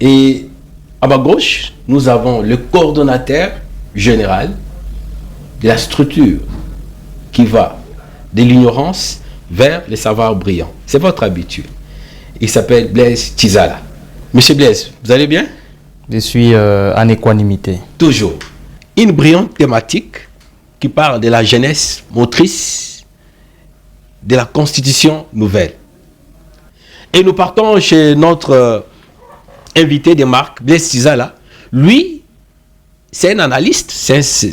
Et à ma gauche, nous avons le coordonnateur général de la structure qui va de l'ignorance vers les savoirs brillants. C'est votre habitude. Il s'appelle Blaise Tizala. Monsieur Blaise, vous allez bien? Je suis en équanimité. Toujours. Une brillante thématique qui parle de la jeunesse motrice de la Constitution nouvelle. Et nous partons chez notre invité de marque, Blaise Tizala. Lui, c'est un analyste,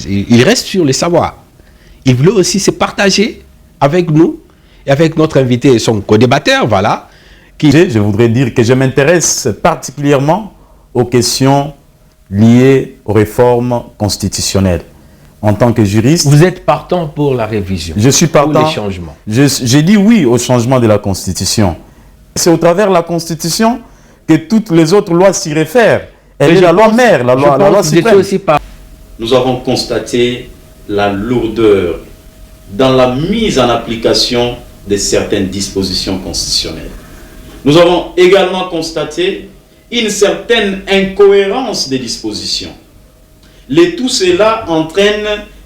il reste sur le savoir. Il voulait aussi se partager avec nous et avec notre invité et son co-débatteur, voilà. Je voudrais dire que je m'intéresse particulièrement aux questions liées aux réformes constitutionnelles. En tant que juriste... Vous êtes partant pour la révision? Je suis partant. Pour les changements? J'ai dit oui au changement de la Constitution. C'est au travers de la Constitution que toutes les autres lois s'y réfèrent. Elle est la loi mère, la loi suprême. Nous avons constaté la lourdeur dans la mise en application de certaines dispositions constitutionnelles. Nous avons également constaté une certaine incohérence des dispositions. Tout cela entraîne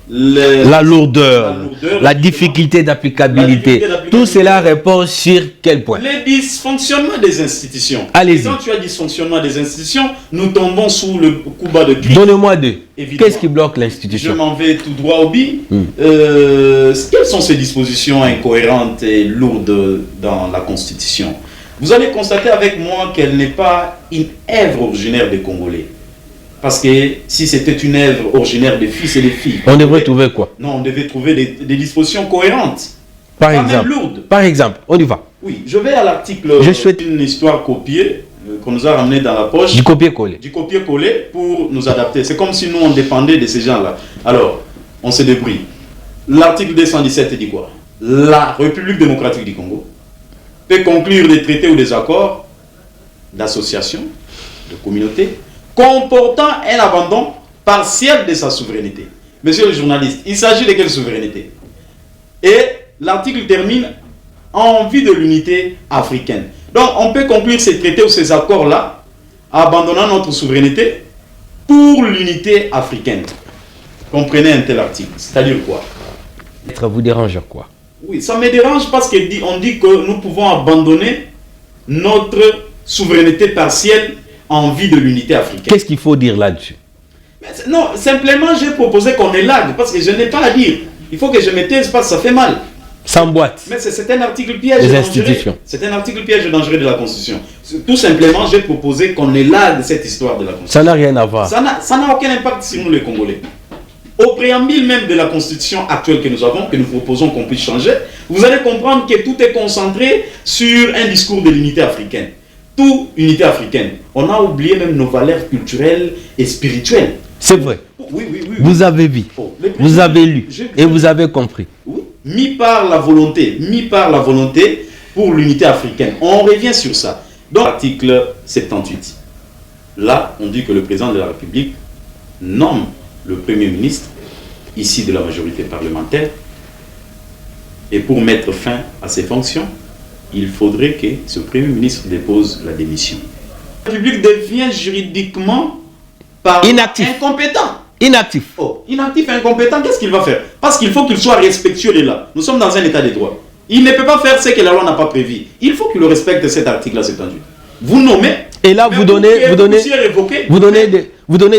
la lourdeur, la difficulté d'applicabilité. Tout cela repose sur quel point? Les dysfonctionnements des institutions. Allez-y. Quand tu as dysfonctionnement des institutions, nous tombons sous le coup bas de crise. Donnez-moi deux. Qu'est-ce qui bloque l'institution? Je m'en vais tout droit au but. Quelles sont ces dispositions incohérentes et lourdes dans la Constitution? Vous allez constater avec moi qu'elle n'est pas une œuvre originaire des Congolais. Parce que si c'était une œuvre originaire des fils et des filles... On devrait trouver quoi? Non, on devait trouver des dispositions cohérentes. Par exemple, lourdes. Par exemple, on y va. Oui, je vais à l'article... Je souhaite une histoire copiée qu'on nous a ramenée dans la poche. Du copier-coller. Du copier-coller pour nous adapter. C'est comme si nous, on dépendait de ces gens-là. Alors, on se débrouille. L'article 217 dit quoi? La République démocratique du Congo peut conclure des traités ou des accords d'association, de communauté, comportant un abandon partiel de sa souveraineté. Monsieur le journaliste, il s'agit de quelle souveraineté? Et l'article termine en vue de l'unité africaine. Donc, on peut conclure ces traités ou ces accords-là, abandonnant notre souveraineté pour l'unité africaine. Comprenez un tel article. C'est-à-dire quoi? Ça vous dérange quoi? Oui, ça me dérange parce qu'on dit que nous pouvons abandonner notre souveraineté partielle en vue de l'unité africaine. Qu'est-ce qu'il faut dire là-dessus? Non, simplement j'ai proposé qu'on élague parce que je n'ai pas à dire. Il faut que je me taise parce que ça fait mal. Sans boîte. Mais c'est un article piège des dangereux. Institutions. C'est un article piège dangereux de la Constitution. Tout simplement, j'ai proposé qu'on élague cette histoire de la Constitution. Ça n'a rien à voir. Ça n'a aucun impact sur nous les Congolais. Au préambule même de la Constitution actuelle que nous avons, que nous proposons qu'on puisse changer, vous allez comprendre que tout est concentré sur un discours de l'unité africaine. Tout unité africaine. On a oublié même nos valeurs culturelles et spirituelles. C'est vrai. Oui. Vous avez vu, vous avez lu et vous avez compris. Oui. Mis par la volonté pour l'unité africaine. On revient sur ça. Donc, article 78. Là, on dit que le président de la République nomme le Premier ministre, ici de la majorité parlementaire, et pour mettre fin à ses fonctions, il faudrait que ce Premier ministre dépose la démission. La République devient juridiquement incompétent. Inactif. Oh, inactif et incompétent, qu'est-ce qu'il va faire? Parce qu'il faut qu'il soit respectueux de là. Nous sommes dans un état de droit. Il ne peut pas faire ce que la loi n'a pas prévu. Il faut qu'il respecte cet article-là, c'est tendu. Vous nommez... Et là, vous donnez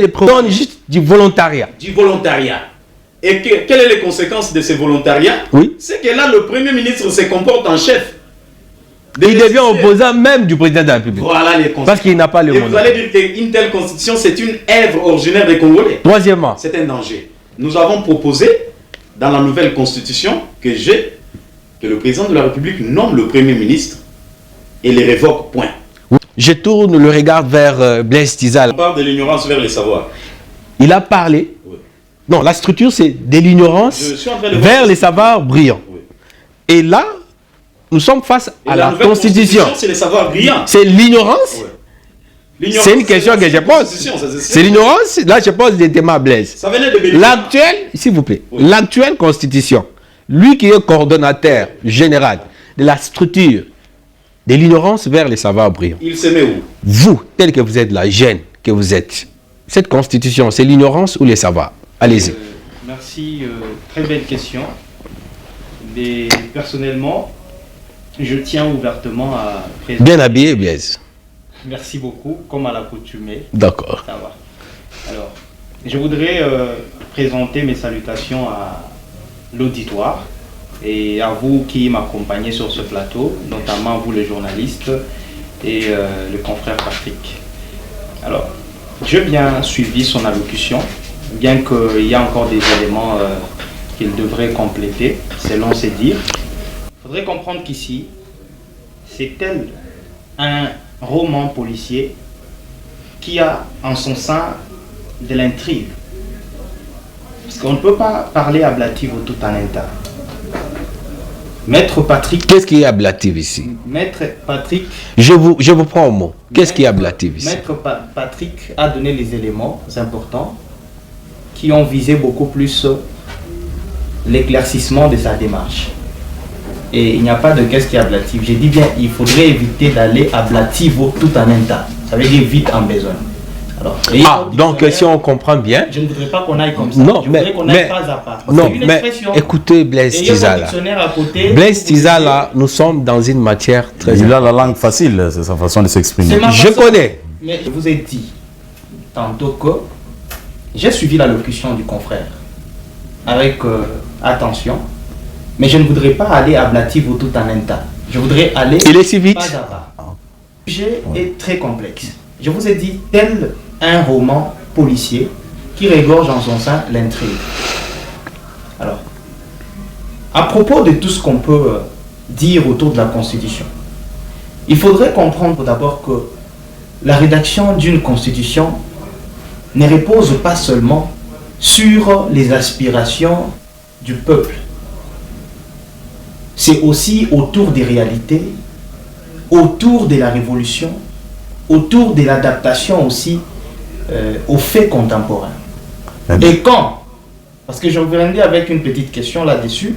des preuves juste du volontariat. Du volontariat. Et quelles sont les conséquences de ce volontariat? Oui. C'est que là, le Premier ministre se comporte en chef. Il devient opposant même du président de la République. Voilà les conséquences. Parce qu'il n'a pas le monopole. Vous allez dire qu'une telle constitution, c'est une œuvre originaire des Congolais. Troisièmement. C'est un danger. Nous avons proposé, dans la nouvelle constitution que le président de la République nomme le Premier ministre et les révoque, point. Je tourne le regard vers Blaise Tizala. On parle de l'ignorance vers les savoirs. Il a parlé. Oui. Non, la structure, c'est de l'ignorance vers les savoirs brillants. Oui. Et là, nous sommes face à la Constitution. C'est les savoirs brillants. C'est l'ignorance. Oui. C'est une question que je pose. C'est l'ignorance. Là, je pose des thèmes à Blaise. Ça venait de l'actuelle, s'il vous plaît, oui. L'actuelle Constitution, lui qui est coordonnateur général de la structure de l'ignorance vers les savoirs brillants. Il se met où? Vous, tel que vous êtes la jeune que vous êtes, cette constitution, c'est l'ignorance ou les savoirs? Allez-y. Merci, très belle question. Mais personnellement, je tiens ouvertement à présenter... Bien habillé, Blaise. Merci beaucoup, comme à l'accoutumée. D'accord. Ça va. Alors, je voudrais présenter mes salutations à l'auditoire et à vous qui m'accompagnez sur ce plateau, notamment vous les journalistes et le confrère Patrick. Alors, j'ai bien suivi son allocution, bien qu'il y a encore des éléments qu'il devrait compléter, selon ses dires. Il faudrait comprendre qu'ici, c'est tel un roman policier qui a en son sein de l'intrigue. Parce qu'on ne peut pas parler ablative au tout en état. Maître Patrick... Qu'est-ce qui est ablatif ici? Maître Patrick... Je vous prends au mot. Qu'est-ce qui est ablatif ici? Maître Patrick a donné les éléments importants qui ont visé beaucoup plus l'éclaircissement de sa démarche. Et il n'y a pas de qu'est-ce qui est ablatif. J'ai dit bien, il faudrait éviter d'aller ablativo tout en un tas. Ça veut dire vite en besoin. Alors, donc si on comprend bien... Je ne voudrais pas qu'on aille comme ça. Non, je voudrais qu'on aille pas à pas. Non, mais écoutez Blaise Tizala. Blaise Tizala, nous sommes dans une matière très... Il a la langue facile, c'est sa façon de s'exprimer. Je connais. Mais je vous ai dit tantôt que j'ai suivi l'allocution du confrère avec attention, mais je ne voudrais pas aller à Blativo tout en un tas. Je voudrais aller Il est si vite. pas à pas. Le sujet est très complexe. Je vous ai dit tel un roman policier qui regorge en son sein l'intrigue. Alors, à propos de tout ce qu'on peut dire autour de la Constitution, il faudrait comprendre d'abord que la rédaction d'une Constitution ne repose pas seulement sur les aspirations du peuple. C'est aussi autour des réalités, autour de la révolution, autour de l'adaptation aussi aux faits contemporains. Et quand, parce que je reviendrai avec une petite question là-dessus.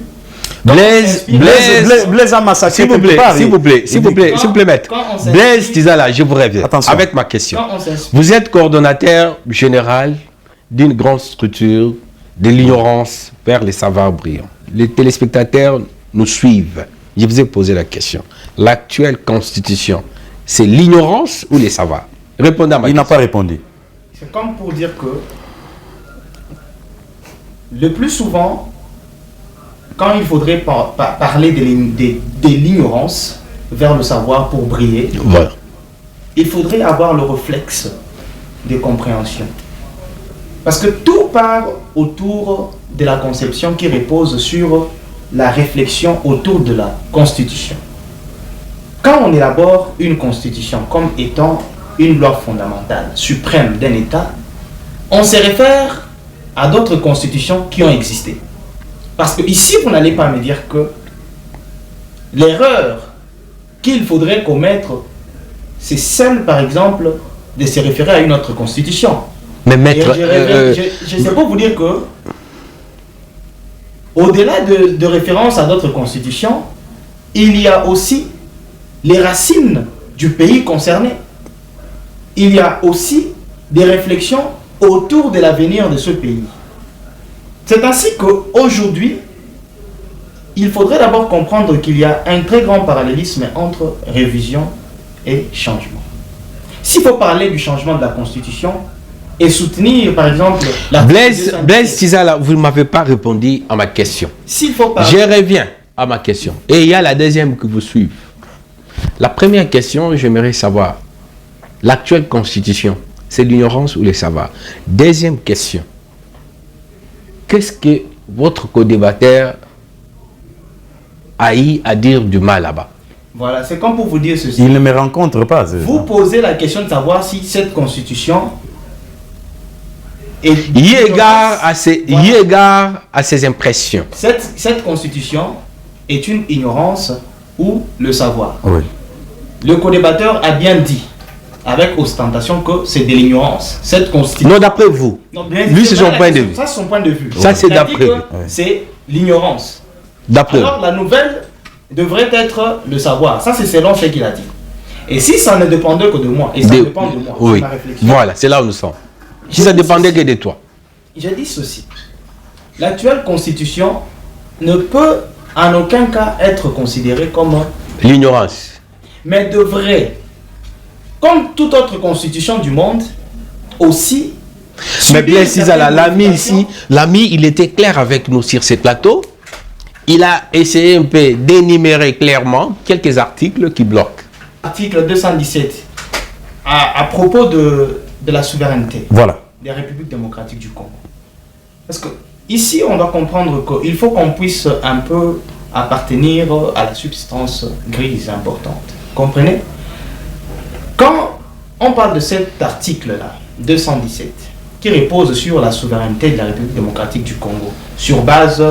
Blaise a massacré. S'il vous plaît, maître. Blaise Tizala, je vous reviens avec ma question. Vous êtes coordonnateur général d'une grande structure de l'ignorance vers les savoirs brillants. Les téléspectateurs nous suivent. Je vous ai posé la question. L'actuelle constitution, c'est l'ignorance ou les savoirs? Répondez à ma question. Il n'a pas répondu. C'est comme pour dire que le plus souvent, quand il faudrait parler de l'ignorance vers le savoir pour briller, voilà, il faudrait avoir le réflexe de compréhension. Parce que tout part autour de la conception qui repose sur la réflexion autour de la Constitution. Quand on élabore une Constitution comme étant une loi fondamentale, suprême d'un État, on se réfère à d'autres constitutions qui ont existé. Parce que ici, vous n'allez pas me dire que l'erreur qu'il faudrait commettre, c'est celle, par exemple, de se référer à une autre constitution. Mais maître... Je sais pas vous dire que, au-delà de référence à d'autres constitutions, il y a aussi les racines du pays concerné. Il y a aussi des réflexions autour de l'avenir de ce pays. C'est ainsi qu'aujourd'hui, il faudrait d'abord comprendre qu'il y a un très grand parallélisme entre révision et changement. S'il faut parler du changement de la Constitution et soutenir, par exemple... Blaise Tizala, vous ne m'avez pas répondu à ma question. S'il faut parler... Je reviens à ma question. Et il y a la deuxième que vous suivez. La première question, j'aimerais savoir, l'actuelle Constitution, c'est l'ignorance ou les savoirs? Deuxième question, qu'est-ce que votre co-débatteur a eu à dire du mal là-bas? Voilà, c'est comme pour vous dire ceci. Il ne me rencontre pas. Vous posez la question de savoir si cette Constitution est... Y égard à ses impressions. Cette Constitution est une ignorance ou le savoir. Oui. Le co-débatteur a bien dit, avec ostentation, que c'est de l'ignorance. Cette Constitution... Non, d'après vous. Lui, c'est son point de vue. Ça, c'est son point de vue. Ça, c'est d'après vous. C'est l'ignorance. D'après Alors, la nouvelle devrait être le savoir. Ça, c'est selon ce qu'il a dit. Et si ça ne dépendait que de moi, et ça dépend de moi, oui. c'est ma réflexion. Voilà, c'est là où nous sommes. Si ça dépendait que de toi. Je dis ceci. L'actuelle constitution ne peut en aucun cas être considérée comme L'ignorance. mais devrait, comme toute autre constitution du monde, aussi. Mais bien, subir Cizala, certaines l'ami modifications. ici, l'ami, il était clair avec nous sur ces plateaux. Il a essayé un peu d'énumérer clairement quelques articles qui bloquent. Article 217, à propos de la souveraineté Voilà. des républiques démocratiques du Congo. Parce que ici, on doit comprendre qu'il faut qu'on puisse un peu appartenir à la substance grise importante. Comprenez? Quand on parle de cet article-là, 217, qui repose sur la souveraineté de la République démocratique du Congo, sur base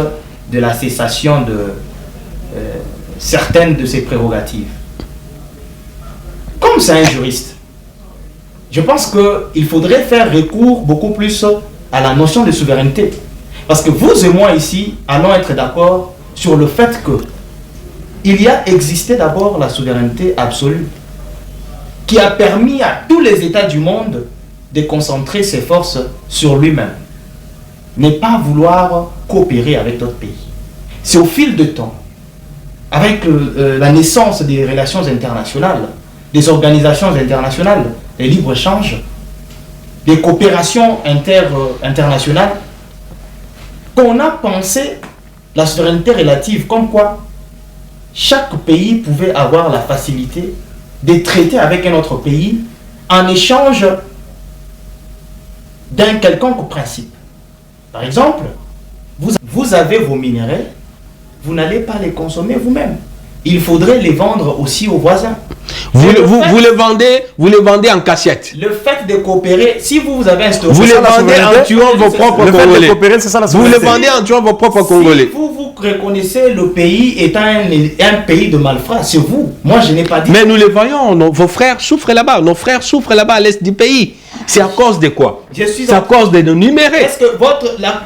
de la cessation de certaines de ses prérogatives. Comme c'est un juriste, je pense qu'il faudrait faire recours beaucoup plus à la notion de souveraineté. Parce que vous et moi ici allons être d'accord sur le fait que il y a existé d'abord la souveraineté absolue qui a permis à tous les États du monde de concentrer ses forces sur lui-même. Ne pas vouloir coopérer avec d'autres pays. C'est au fil de temps, avec la naissance des relations internationales, des organisations internationales, des libre-échanges, des coopérations internationales, qu'on a pensé la souveraineté relative, comme quoi chaque pays pouvait avoir la facilité de traiter avec un autre pays en échange d'un quelconque principe. Par exemple, vous avez vos minéraux, vous n'allez pas les consommer vous-même. Il faudrait les vendre aussi aux voisins. Vous les vendez en cachette. Le fait de coopérer, si vous avez instauré... Vous les vendez en tuant vos propres Congolais. C'est ça la Vous les souveraineté. vendez en tuant vos propres Si Congolais. vous reconnaissez le pays étant un pays de malfrats, c'est vous. Moi, je n'ai pas dit... Mais nous les voyons, vos frères souffrent là-bas. Nos frères souffrent là-bas à l'est du pays. C'est à cause de quoi? C'est à cause de nos numéros. Est-ce que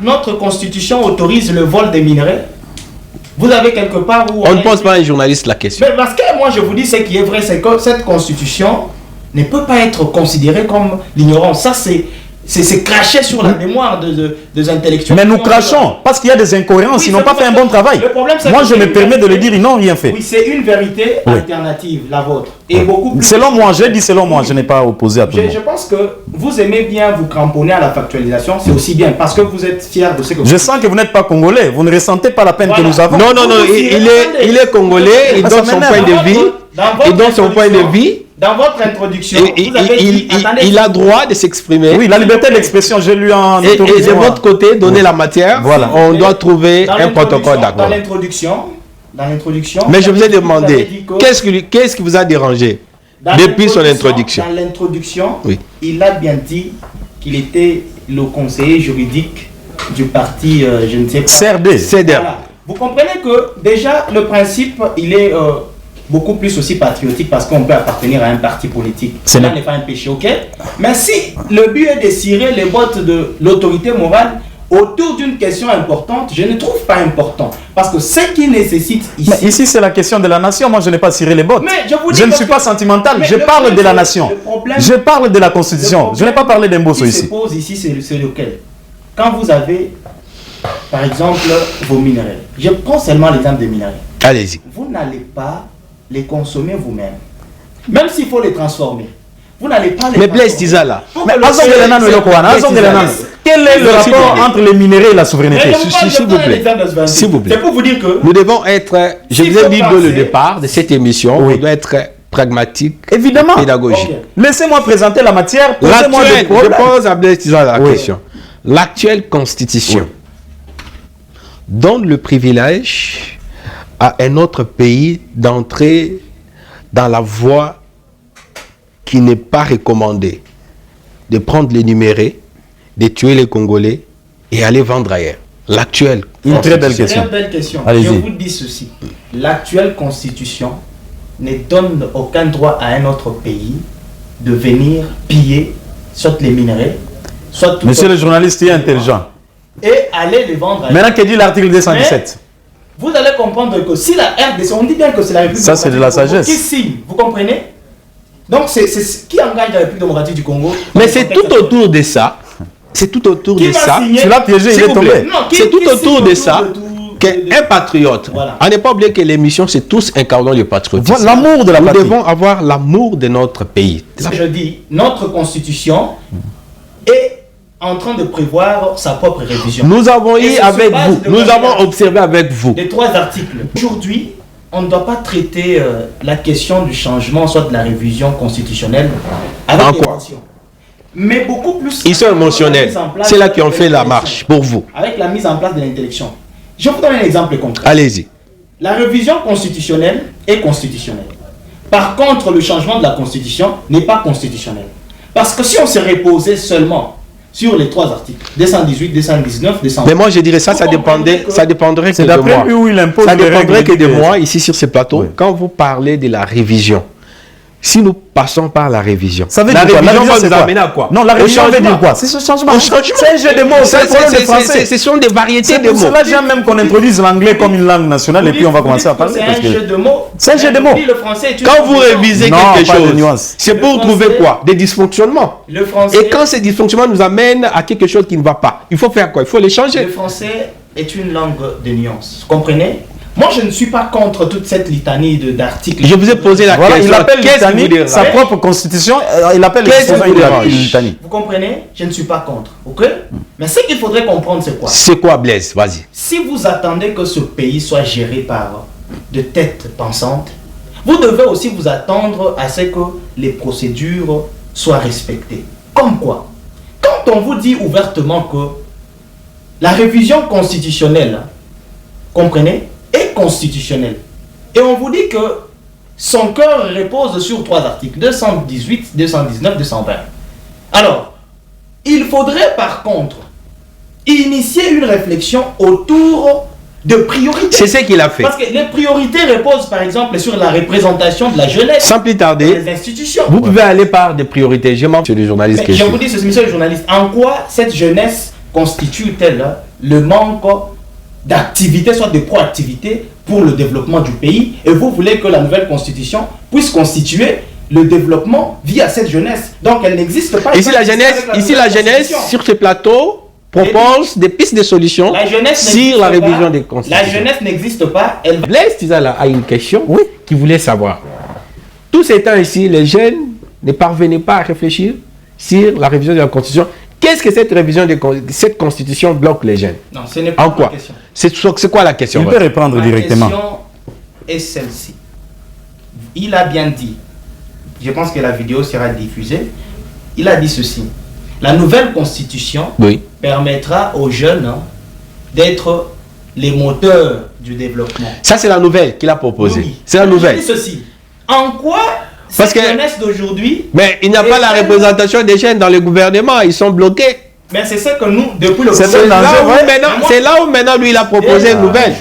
notre constitution autorise le vol des minerais? Vous avez quelque part où... On ne pose pas à un journaliste la question. Mais parce que moi, je vous dis, ce qui est vrai, c'est que cette constitution ne peut pas être considérée comme l'ignorance. Ça, c'est cracher sur la mémoire des intellectuels. Mais nous crachons parce qu'il y a des incohérences, Oui, ils n'ont c'est pas parce fait un que bon travail. le problème, c'est Moi, que je c'est me une permets de le vérité. dire, ils n'ont rien fait. Oui, c'est une vérité Oui. alternative, la vôtre. Et beaucoup plus... Selon moi, j'ai dit selon moi, je n'ai pas opposé à tout le Je monde. pense que vous aimez bien vous cramponner à la factualisation, c'est aussi bien, parce que vous êtes fiers de ce que vous Je sens que vous n'êtes pas congolais, vous ne ressentez pas la peine Voilà. que nous avons. Non, il est congolais, il Ça donne son m'énerve. point de vie. Il donne son point de vie. Dans votre introduction, Et vous avez dit, attendez, il a droit de s'exprimer. Oui, la liberté d'expression, j'ai lu en Et de autorisant. votre côté, donner la matière, Voilà. on doit trouver dans un protocole d'accord. Dans l'introduction, Mais je vous ai avez demandé, dit que qu'est-ce qui vous a dérangé dans depuis son l'introduction- introduction? Dans l'introduction, Oui. il a bien dit qu'il était le conseiller juridique du parti, je ne sais pas. CRD. CEDER. Voilà. Vous comprenez que déjà le principe, il est beaucoup plus aussi patriotique parce qu'on peut appartenir à un parti politique. Ce Cela n'est- n'est pas un péché, ok? Mais si le but est de cirer les bottes de l'autorité morale autour d'une question importante, je ne trouve pas important. Parce que ce qui nécessite ici... Mais ici, c'est la question de la nation. Moi, je n'ai pas ciré les bottes. Mais je vous dis Je ne parce suis que- pas sentimental. Mais Je le parle de problème, la c'est- nation. le problème- Je parle de la Constitution. Le Je n'ai pas parlé d'Embosso qui se ici. pose ici, c'est lequel? Quand vous avez, par exemple, vos minerais. Je prends seulement l'exemple des minerais. Allez-y. Vous n'allez pas les consommer vous-même. Même s'il faut les transformer. Vous n'allez pas les Mais Blaise transformer. Tizala. Pour Mais que le- Azong de la Nano et le Kouana, Azong de la Nano. Quel est le S'il vous rapport plaît. entre les minéraux et la souveraineté? Mais je vous parle- S'il je vous prends un plaît. exemple de souveraineté. S'il vous plaît. C'est pour vous dire que Nous devons être, je S'il vous ai faut dit dès penser- le départ de cette émission, Oui. on doit être pragmatique, Évidemment. pédagogique. Ok. Laissez-moi présenter la matière. Posez-moi des L'actuelle, je problèmes. pose à Blaise Tizala la Oui. question. L'actuelle constitution donne le privilège à un autre pays d'entrer dans la voie qui n'est pas recommandée, de prendre les numérés, de tuer les Congolais et aller vendre ailleurs. L'actuelle. Une très belle c'est question. une belle question. Allez-y. Je vous dis ceci. L'actuelle constitution ne donne aucun droit à un autre pays de venir piller soit les minerais, soit tout Monsieur autre- le journaliste, il est intelligent. et aller les vendre ailleurs. Maintenant, que dit l'article 217? vous allez comprendre que si la RDC, on dit bien que c'est la République Ça, c'est de la sagesse. qui signe, vous comprenez? Donc, c'est ce qui engage la République démocratique du Congo. Mais c'est tout autour de ça. C'est tout autour de ça. Tu l'as piégé, il est tombé. C'est tout autour de ça qu'un patriote. Voilà. On n'est pas oublié que l'émission, c'est tous incarnant le patriotisme. Voilà, l'amour de la Nous patrie. devons avoir l'amour de notre pays. Ce que je dis, notre constitution est en train de prévoir sa propre révision. Nous avons Et eu sur avec base vous, de nous quoi avons observé avec vous. Les 3 articles. Aujourd'hui, on ne doit pas traiter la question du changement, soit de la révision constitutionnelle, avec En quoi? émotion. Mais beaucoup plus... Ils sont émotionnels. C'est là qui ont fait la marche pour vous. Avec la mise en place de l'intellection. Je vous donne un exemple concret. Allez-y. La révision constitutionnelle est constitutionnelle. Par contre, le changement de la constitution n'est pas constitutionnel. Parce que si on se reposait seulement sur les 3 articles, 218, 219, 220... Mais moi, je dirais ça dépendrait que C'est de d'après moi. lui où il impose Ça les dépendrait règles que de du- moi, ici sur ce plateau, Oui. quand vous parlez de la révision. Si nous passons par la révision, Ça veut la dire quoi? révision va c'est nous amener à quoi? Non, la Au révision veut changement. dire quoi? C'est ce changement. Au changement. C'est un jeu de mots, c'est un problème de français. Ce sont des variétés C'est de pour mots. cela j'aime même qu'on introduise l'anglais comme une langue nationale et puis on va commencer à parler. C'est parce un que- jeu de mots. C'est un jeu de mots. Le français est une Quand vous confusion. révisez Non, quelque pas de chose, nuance. c'est pour Le trouver français- quoi? Des dysfonctionnements. Le français, Et quand ces dysfonctionnements nous amènent à quelque chose qui ne va pas, il faut faire quoi? Il faut les changer. le français est une langue de nuances. Vous comprenez? Moi, je ne suis pas contre toute cette litanie d'articles. Je vous ai posé la Voilà, question. il appelle Qu'est-ce qui vous litanie dérange? sa propre constitution, il appelle Qu'est-ce qui vous dérange? litanie. Vous comprenez? Je ne suis pas contre. Ok? Mais ce qu'il faudrait comprendre, c'est quoi? C'est quoi, Blaise? Vas-y. Si vous attendez que ce pays soit géré par de têtes pensantes, vous devez aussi vous attendre à ce que les procédures soient respectées. Comme quoi? Quand on vous dit ouvertement que la révision constitutionnelle, comprenez, est constitutionnelle, et on vous dit que son cœur repose sur 3 articles, 218, 219, 220. Alors, il faudrait par contre initier une réflexion autour de priorités. C'est ce qu'il a fait. Parce que les priorités reposent par exemple sur la représentation de la jeunesse Sans plus dans tarder, les institutions. vous pouvez aller par des priorités. Je m'en suis le journaliste Mais que je je suis. vous dis, ce monsieur le journaliste, en quoi cette jeunesse constitue-t-elle le manque d'activité, soit de proactivité pour le développement du pays? Et vous voulez que la nouvelle constitution puisse constituer le développement via cette jeunesse. Donc elle n'existe pas. Ici, la jeunesse, sur ce plateau, propose des pistes de solutions La jeunesse sur la n'existe révision pas. des constitutions. La jeunesse n'existe pas. Elle... Blaise Tizala a une question qu'il voulait savoir. Tous ces temps ici, les jeunes ne parvenaient pas à réfléchir sur la révision de la Constitution. Qu'est-ce que cette révision de cette Constitution bloque les jeunes? Non, ce n'est pas En quoi? la question. C'est quoi la question? Il peut répondre Ma directement. question est celle-ci. Il a bien dit, je pense que la vidéo sera diffusée, il a dit ceci. La nouvelle constitution Oui. permettra aux jeunes d'être les moteurs du développement. Ça, c'est la nouvelle qu'il a proposée. Oui. C'est la nouvelle. Il dit ceci. En quoi Parce cette que- jeunesse d'aujourd'hui... Mais il n'y a pas la représentation des jeunes dans le gouvernement. Ils sont bloqués. Mais c'est ce que nous, depuis le C'est C'est un danger, ouais. c'est là où maintenant lui il a proposé une nouvelle.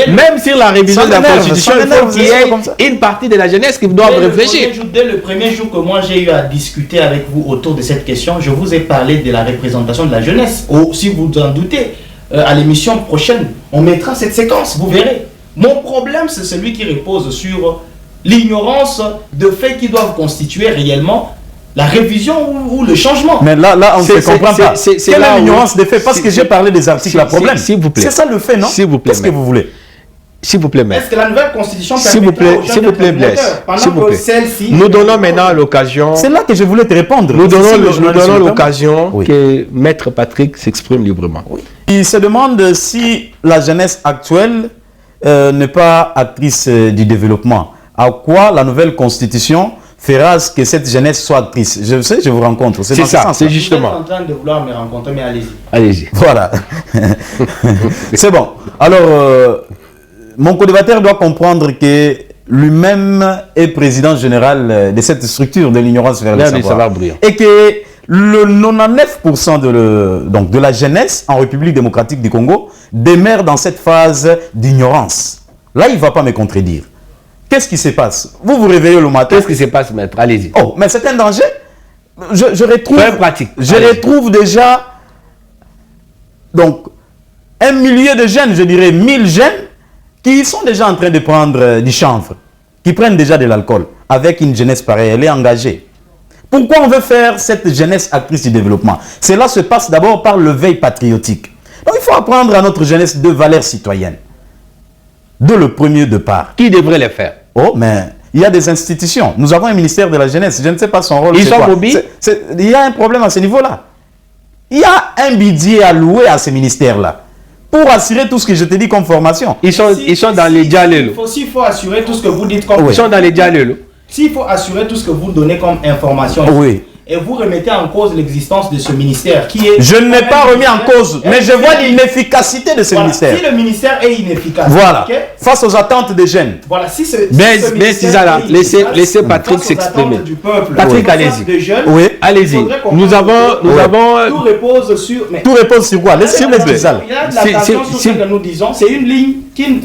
Même sur la révision Ça de la m'énerve, Constitution, ça il faut m'énerve, qu'il y c'est comme ça. ait une partie de la jeunesse qui doit réfléchir. Dès le premier jour que moi j'ai eu à discuter avec vous autour de cette question, je vous ai parlé de la représentation de la jeunesse. Ou si vous en doutez, à l'émission prochaine, on mettra cette séquence, vous verrez. Mon problème, c'est celui qui repose sur l'ignorance de faits qui doivent constituer réellement la révision ou le changement. Mais là on ne C'est- se comprend c'est- pas. c'est- c'est Quelle là est où- l'ignorance des faits? Parce que j'ai parlé des articles à problème. S'il vous plaît. C'est ça le fait, non? S'il vous plaît, Qu'est-ce que maître. vous voulez? S'il vous plaît, maître. Est-ce que la nouvelle constitution S'il vous permettra plaît, aux jeunes s'il vous d'être plaît, moteurs, Blaise. pendant S'il vous que plaît. celle-ci... Nous donnons maintenant l'occasion. C'est là que je voulais te répondre. Nous C'est donnons ça, le nous journaliste donnons notamment. l'occasion Oui. que Maître Patrick s'exprime librement. Il se demande si la jeunesse actuelle n'est pas actrice du développement. À quoi la nouvelle constitution fera ce que cette jeunesse soit actrice? Je sais, je vous rencontre. C'est dans ce ça, sens-là. c'est Vous êtes justement. en train de vouloir me rencontrer, mais allez-y. Allez-y. Voilà. C'est bon. Alors, mon co-débatteur doit comprendre que lui-même est président général de cette structure de l'ignorance vers le Vers le savoir. savoir brillant. Et que le 99% donc de la jeunesse en République démocratique du Congo demeure dans cette phase d'ignorance. Là, il ne va pas me contredire. Qu'est-ce qui se passe? Vous vous réveillez le matin. Qu'est-ce qui se passe, Maître? Allez-y. Oh, mais c'est un danger. Je retrouve, Très pratique. je Allez-y. retrouve déjà donc un millier de jeunes, je dirais 1000 jeunes, qui sont déjà en train de prendre du chanvre, qui prennent déjà de l'alcool, avec une jeunesse pareille, elle est engagée. Pourquoi on veut faire cette jeunesse actrice du développement? Cela se passe d'abord par le veille patriotique. Donc il faut apprendre à notre jeunesse de valeurs citoyennes. De le premier départ. Qui devrait les faire? Oh, mais il y a des institutions. Nous avons un ministère de la jeunesse. Je ne sais pas son rôle. Ils sont mobiles? Il y a un problème à ce niveau-là. Il y a un budget alloué à ces ministères-là pour assurer tout ce que je te dis comme formation. Ils sont dans les dialogues. S'il faut assurer tout ce que vous dites comme... Ils sont dans les dialogues. S'il faut assurer tout ce que vous donnez comme information, oui. Et vous remettez en cause l'existence de ce ministère qui est... Je ne l'ai pas remis en cause, mais je vois l'inefficacité de ce ministère. Si le ministère est inefficace, voilà, okay? Face aux attentes des jeunes. Voilà, si ce laissez Patrick s'exprimer. Patrick, allez-y. Oui, allez-y. Nous avons... Tout repose sur... Mais... Tout repose sur quoi? Laissez-moi dire ça. Il y a de l'attention sur ce que nous disons. C'est une ligne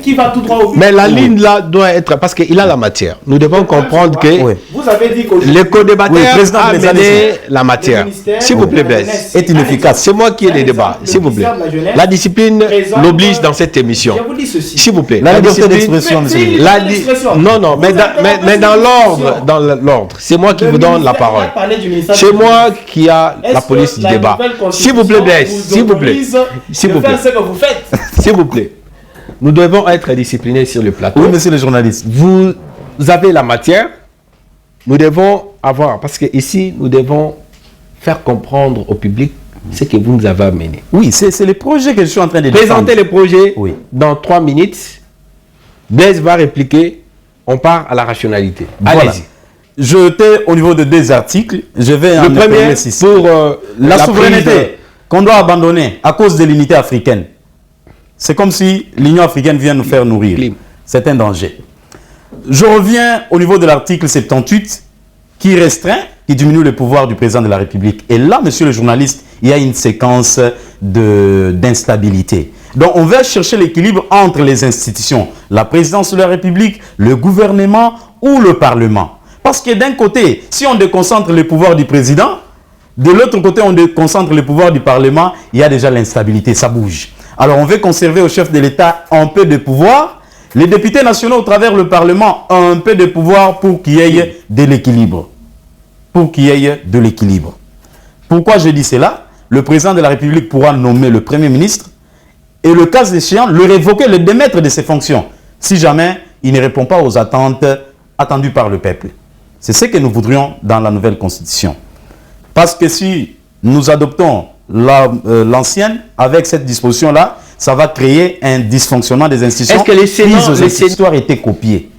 qui va tout droit au but. Mais la ligne là doit être... Parce qu'il a la matière. Nous devons comprendre que... Vous avez dit que... Le co-débatteur a mené la matière. S'il vous plaît, Blaise. Est inefficace. C'est moi qui ai les débats. S'il vous plaît. La discordine l'oblige dans cette émission. Je vous dis ceci. S'il vous plaît. La liberté d'expression, monsieur. Non, mais dans l'ordre, c'est moi qui vous donne la parole. C'est moi qui a la police du débat. S'il vous plaît, Blaise. S'il vous plaît. S'il vous plaît. S'il vous plaît. Nous devons être disciplinés sur le plateau. Oui, monsieur le journaliste. Vous avez la matière. Nous devons avoir, parce que ici, nous devons faire comprendre au public ce que vous nous avez amené. Oui, c'est le projet que je suis en train de présenter défendre. le projet oui. Dans 3 minutes. Blaise va répliquer. On part à la rationalité. Voilà. Allez-y. Je t'ai au niveau de 2 articles. Je vais le premier pour la souveraineté qu'on doit abandonner à cause de l'unité africaine. C'est comme si l'Union africaine vient nous faire nourrir. C'est un danger. Je reviens au niveau de l'article 78 qui restreint, qui diminue le pouvoir du président de la République. Et là, monsieur le journaliste, il y a une séquence d'instabilité. Donc, on va chercher l'équilibre entre les institutions, la présidence de la République, le gouvernement ou le Parlement. Parce que d'un côté, si on déconcentre le pouvoir du président, de l'autre côté, on déconcentre le pouvoir du Parlement, il y a déjà l'instabilité, ça bouge. Alors, on veut conserver au chef de l'État un peu de pouvoir. Les députés nationaux, au travers le Parlement, ont un peu de pouvoir pour qu'il y ait de l'équilibre. Pour qu'il y ait de l'équilibre. Pourquoi je dis cela? Le président de la République pourra nommer le Premier ministre et, le cas échéant, le révoquer, le démettre de ses fonctions, si jamais il ne répond pas aux attentes attendues par le peuple. C'est ce que nous voudrions dans la nouvelle Constitution. Parce que si nous adoptons l'ancienne, avec cette disposition-là, ça va créer un dysfonctionnement des institutions. Est-ce que les histoires étaient copiées?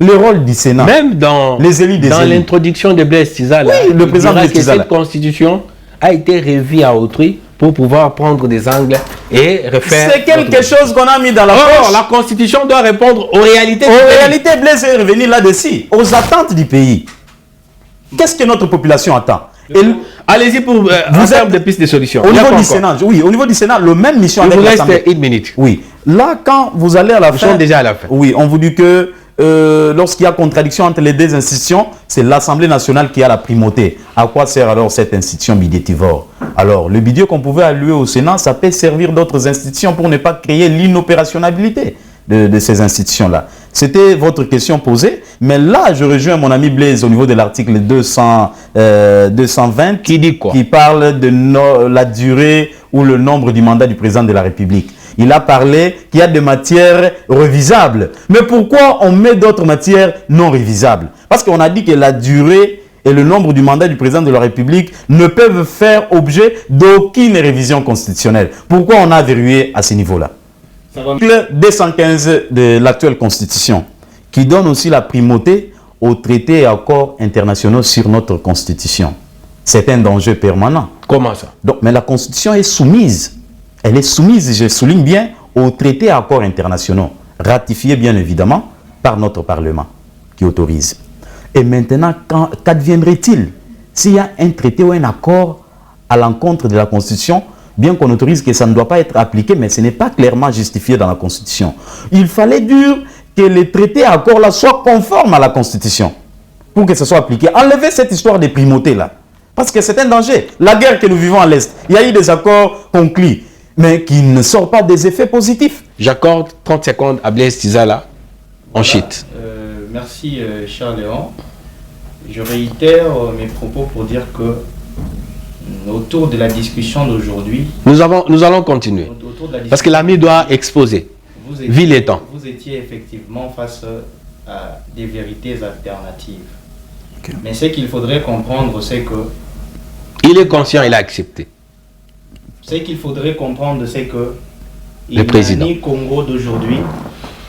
Le rôle du Sénat, même dans l'introduction de Blaise Tizala, oui, le président Blaise Tizala, cette constitution a été revue à autrui pour pouvoir prendre des angles et refaire... C'est quelque chose qu'on a mis dans la poche. La constitution doit répondre aux réalités. Aux réalités, Blaise est revenu là-dessus, aux attentes du pays. Qu'est-ce que notre population attend? Allez-y pour en termes de pistes de solutions. Au niveau du Sénat, oui, au niveau du Sénat, le même mission avec l'Assemblée. Il vous reste 1 minute. Oui. Là, quand vous allez à la fin... Nous sommes déjà à la fin. Oui, on vous dit que lorsqu'il y a contradiction entre les 2 institutions, c'est l'Assemblée nationale qui a la primauté. À quoi sert alors cette institution bidétivore? Alors, le budget qu'on pouvait allouer au Sénat, ça peut servir d'autres institutions pour ne pas créer l'inopérationnalité de ces institutions-là. C'était votre question posée, mais là, je rejoins mon ami Blaise au niveau de l'article 220 qui dit quoi? Qui parle de la durée ou le nombre du mandat du président de la République. Il a parlé qu'il y a des matières révisables. Mais pourquoi on met d'autres matières non révisables? Parce qu'on a dit que la durée et le nombre du mandat du président de la République ne peuvent faire objet d'aucune révision constitutionnelle. Pourquoi on a verrouillé à ce niveau-là? L'article 215 de l'actuelle Constitution, qui donne aussi la primauté aux traités et accords internationaux sur notre Constitution. C'est un danger permanent. Comment ça? Donc, mais la Constitution est soumise. Elle est soumise, je souligne bien, aux traités et accords internationaux, ratifiés bien évidemment par notre Parlement, qui autorise. Et maintenant, qu'adviendrait-il s'il y a un traité ou un accord à l'encontre de la Constitution, bien qu'on autorise que ça ne doit pas être appliqué, mais ce n'est pas clairement justifié dans la Constitution. Il fallait dire que les traités et accords-là soient conformes à la Constitution pour que ça soit appliqué. Enlevez cette histoire de primauté-là, parce que c'est un danger. La guerre que nous vivons à l'Est, il y a eu des accords conclus. mais qui ne sort pas des effets positifs. J'accorde 30 secondes à Blaise Tizala. Ensuite. Merci, cher Léon. Je réitère mes propos pour dire que autour de la discussion d'aujourd'hui, nous allons continuer. Parce que l'ami doit exposer. Vu les temps. Vous étiez effectivement face à des vérités alternatives. Okay. Mais ce qu'il faudrait comprendre, c'est que... Il est conscient, il a accepté. Ce qu'il faudrait comprendre, c'est que... Le président. Il n'y a ni Congo d'aujourd'hui,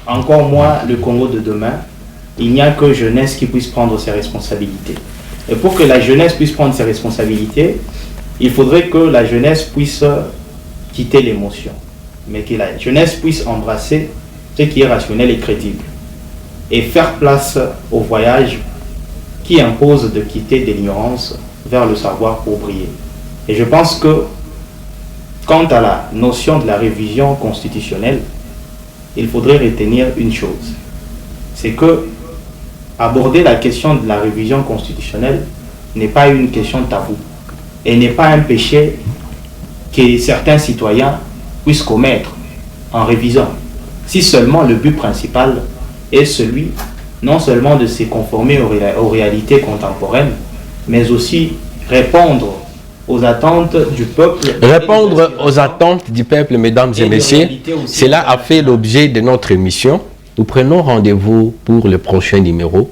encore moins le Congo de demain. Il n'y a que jeunesse qui puisse prendre ses responsabilités. Et pour que la jeunesse puisse prendre ses responsabilités, il faudrait que la jeunesse puisse quitter l'émotion, mais que la jeunesse puisse embrasser ce qui est rationnel et crédible, et faire place au voyage qui impose de quitter de l'ignorance vers le savoir pour briller. Et je pense que, quant à la notion de la révision constitutionnelle, il faudrait retenir une chose, c'est que aborder la question de la révision constitutionnelle n'est pas une question taboue et n'est pas un péché que certains citoyens puissent commettre en révisant, si seulement le but principal est celui non seulement de se conformer aux réalités contemporaines, mais aussi répondre aux attentes du peuple. Répondre aux attentes du peuple, mesdames et messieurs, cela a fait l'objet de notre émission. Nous prenons rendez-vous pour le prochain numéro.